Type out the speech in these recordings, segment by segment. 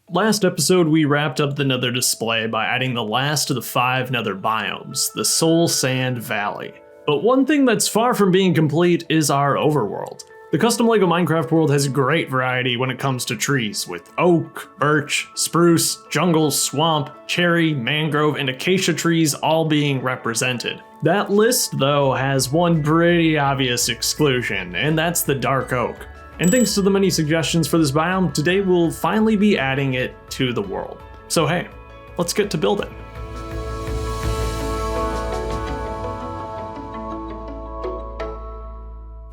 Last episode, we wrapped up the Nether display by adding the last of the 5 Nether biomes, the Soul Sand Valley. But one thing that's far from being complete is our overworld. The custom LEGO Minecraft world has great variety when it comes to trees, with oak, birch, spruce, jungle, swamp, cherry, mangrove, and acacia trees all being represented. That list, though, has one pretty obvious exclusion, and that's the dark oak. And thanks to the many suggestions for this biome, today we'll finally be adding it to the world. So hey, let's get to building.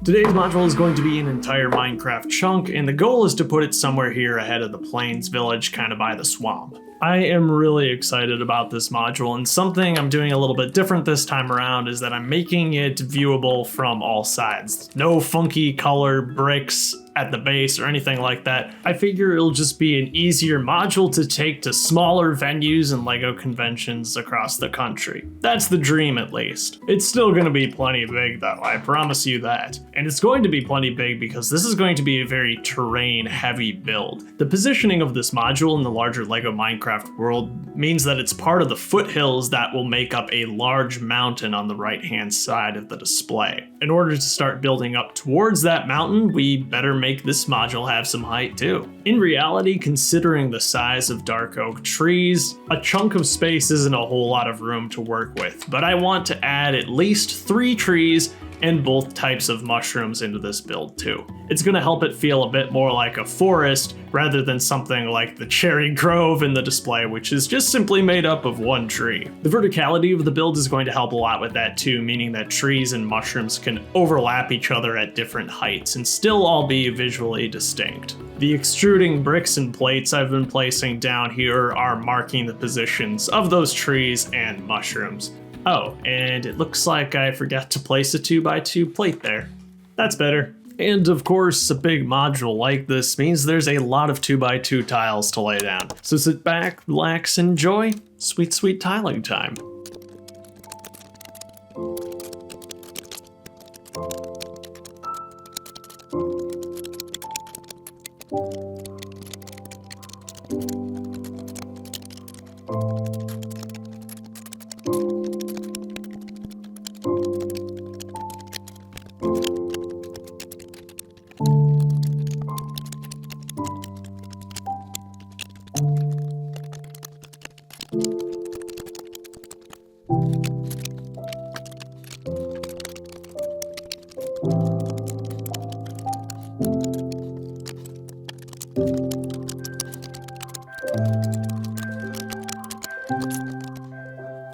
Today's module is going to be an entire Minecraft chunk, and the goal is to put it somewhere here ahead of the Plains village, kind of by the swamp. I am really excited about this module, and something I'm doing a little bit different this time around is that I'm making it viewable from all sides. No funky color bricks at the base or anything like that. I figure it'll just be an easier module to take to smaller venues and LEGO conventions across the country. That's the dream, at least. It's still gonna be plenty big though, I promise you that. And it's going to be plenty big because this is going to be a very terrain heavy build. The positioning of this module in the larger LEGO Minecraft world means that it's part of the foothills that will make up a large mountain on the right hand side of the display. In order to start building up towards that mountain, we better make this module have some height too. In reality, considering the size of dark oak trees, a chunk of space isn't a whole lot of room to work with, but I want to add at least 3 trees and both types of mushrooms into this build too. It's gonna help it feel a bit more like a forest rather than something like the cherry grove in the display, which is just simply made up of 1 tree. The verticality of the build is going to help a lot with that too, meaning that trees and mushrooms can overlap each other at different heights and still all be visually distinct. The extruding bricks and plates I've been placing down here are marking the positions of those trees and mushrooms. Oh, and it looks like I forgot to place a 2x2 plate there. That's better. And of course, a big module like this means there's a lot of 2x2 tiles to lay down. So sit back, relax, enjoy sweet, sweet tiling time.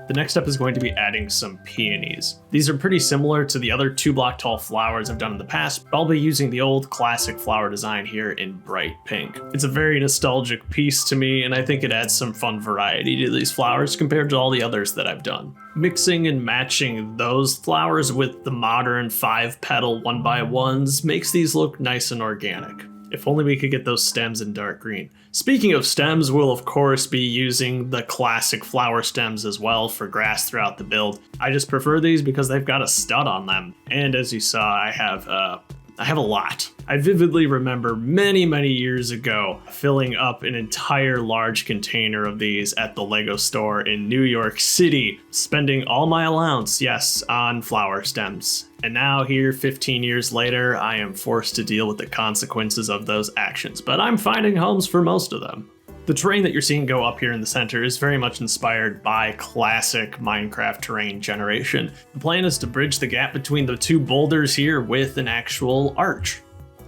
The next step is going to be adding some peonies. These are pretty similar to the other 2-block tall flowers I've done in the past, but I'll be using the old classic flower design here in bright pink. It's a very nostalgic piece to me, and I think it adds some fun variety to these flowers compared to all the others that I've done. Mixing and matching those flowers with the modern 5-petal 1x1s makes these look nice and organic. If only we could get those stems in dark green. Speaking of stems, we'll of course be using the classic flower stems as well for grass throughout the build. I just prefer these because they've got a stud on them. And as you saw, I have a lot. I vividly remember many years ago filling up an entire large container of these at the LEGO store in New York City, spending all my allowance, yes, on flower stems. And now here, 15 years later, I am forced to deal with the consequences of those actions, but I'm finding homes for most of them. The terrain that you're seeing go up here in the center is very much inspired by classic Minecraft terrain generation. The plan is to bridge the gap between the 2 boulders here with an actual arch.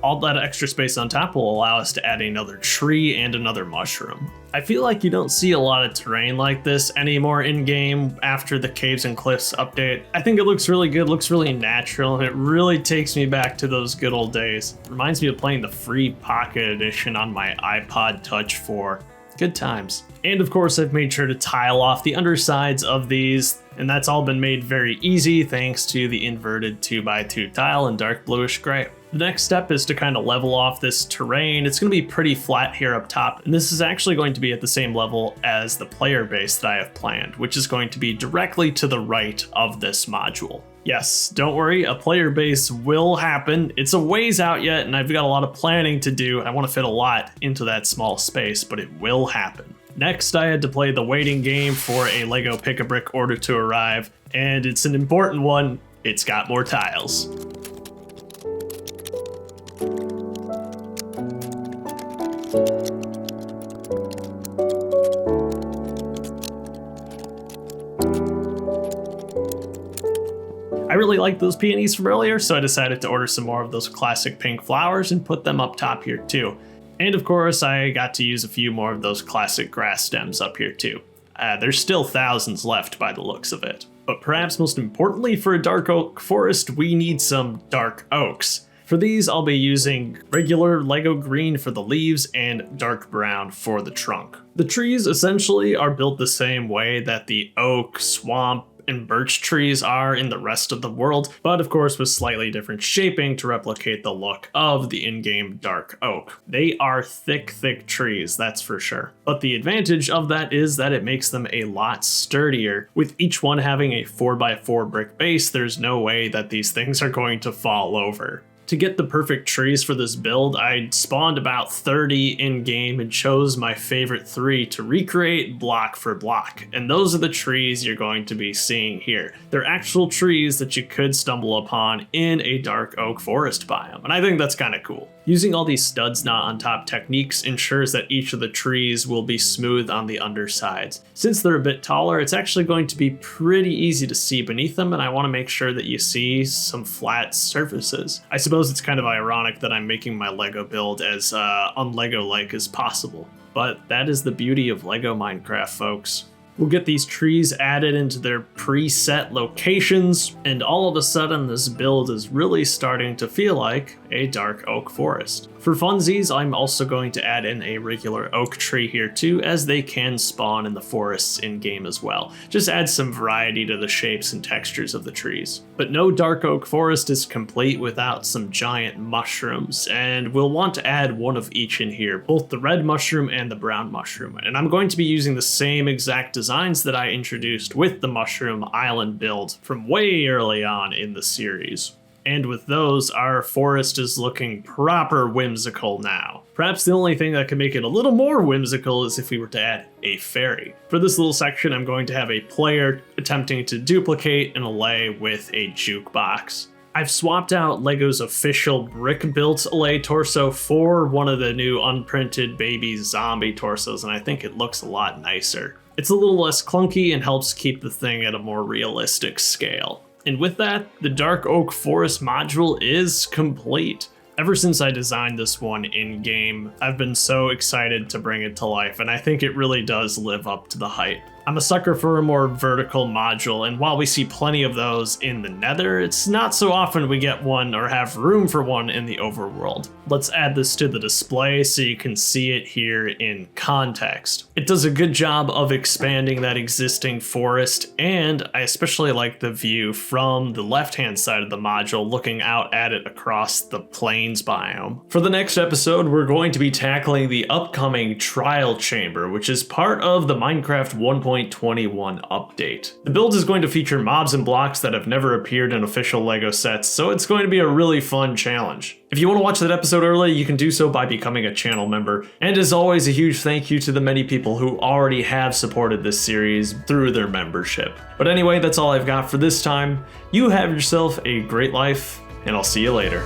All that extra space on top will allow us to add another tree and another mushroom. I feel like you don't see a lot of terrain like this anymore in-game after the Caves and Cliffs update. I think it looks really good, looks really natural, and it really takes me back to those good old days. Reminds me of playing the free Pocket Edition on my iPod Touch 4. Good times. And of course, I've made sure to tile off the undersides of these, and that's all been made very easy thanks to the inverted 2x2 tile in dark bluish gray. The next step is to kind of level off this terrain. It's going to be pretty flat here up top, and this is actually going to be at the same level as the player base that I have planned, which is going to be directly to the right of this module. Yes, don't worry, a player base will happen. It's a ways out yet, and I've got a lot of planning to do. I want to fit a lot into that small space, but it will happen. Next, I had to play the waiting game for a LEGO Pick-a-Brick order to arrive, and it's an important one. It's got more tiles. I really like those peonies from earlier, so I decided to order some more of those classic pink flowers and put them up top here too. And of course, I got to use a few more of those classic grass stems up here too. There's still thousands left by the looks of it. But perhaps most importantly for a dark oak forest, we need some dark oaks. For these, I'll be using regular LEGO green for the leaves and dark brown for the trunk. The trees essentially are built the same way that the oak, swamp, and birch trees are in the rest of the world, but of course with slightly different shaping to replicate the look of the in-game dark oak. They are thick trees, that's for sure. But the advantage of that is that it makes them a lot sturdier. With each one having a 4x4 brick base, there's no way that these things are going to fall over. To get the perfect trees for this build, I spawned about 30 in-game and chose my favorite 3 to recreate block for block. And those are the trees you're going to be seeing here. They're actual trees that you could stumble upon in a dark oak forest biome, and I think that's kind of cool. Using all these studs not on top techniques ensures that each of the trees will be smooth on the undersides. Since they're a bit taller, it's actually going to be pretty easy to see beneath them, and I want to make sure that you see some flat surfaces. I suppose it's kind of ironic that I'm making my LEGO build as un-LEGO-like as possible, but that is the beauty of LEGO Minecraft, folks. We'll get these trees added into their preset locations, and all of a sudden this build is really starting to feel like a dark oak forest. For funsies, I'm also going to add in a regular oak tree here too, as they can spawn in the forests in-game as well. Just add some variety to the shapes and textures of the trees. But no dark oak forest is complete without some giant mushrooms, and we'll want to add one of each in here, both the red mushroom and the brown mushroom. And I'm going to be using the same exact designs that I introduced with the Mushroom Island build from way early on in the series. And with those, our forest is looking proper whimsical now. Perhaps the only thing that can make it a little more whimsical is if we were to add a fairy. For this little section, I'm going to have a player attempting to duplicate an allay with a jukebox. I've swapped out LEGO's official brick-built allay torso for one of the new unprinted baby zombie torsos, and I think it looks a lot nicer. It's a little less clunky and helps keep the thing at a more realistic scale. And with that, the Dark Oak Forest module is complete. Ever since I designed this one in-game, I've been so excited to bring it to life, and I think it really does live up to the hype. I'm a sucker for a more vertical module, and while we see plenty of those in the Nether, it's not so often we get one or have room for one in the overworld. Let's add this to the display so you can see it here in context. It does a good job of expanding that existing forest, and I especially like the view from the left-hand side of the module looking out at it across the plains biome. For the next episode, we're going to be tackling the upcoming Trial Chamber, which is part of the Minecraft 1.21 update. The build is going to feature mobs and blocks that have never appeared in official LEGO sets, so it's going to be a really fun challenge. If you want to watch that episode early, you can do so by becoming a channel member. And as always, a huge thank you to the many people who already have supported this series through their membership. But anyway, that's all I've got for this time. You have yourself a great life, and I'll see you later.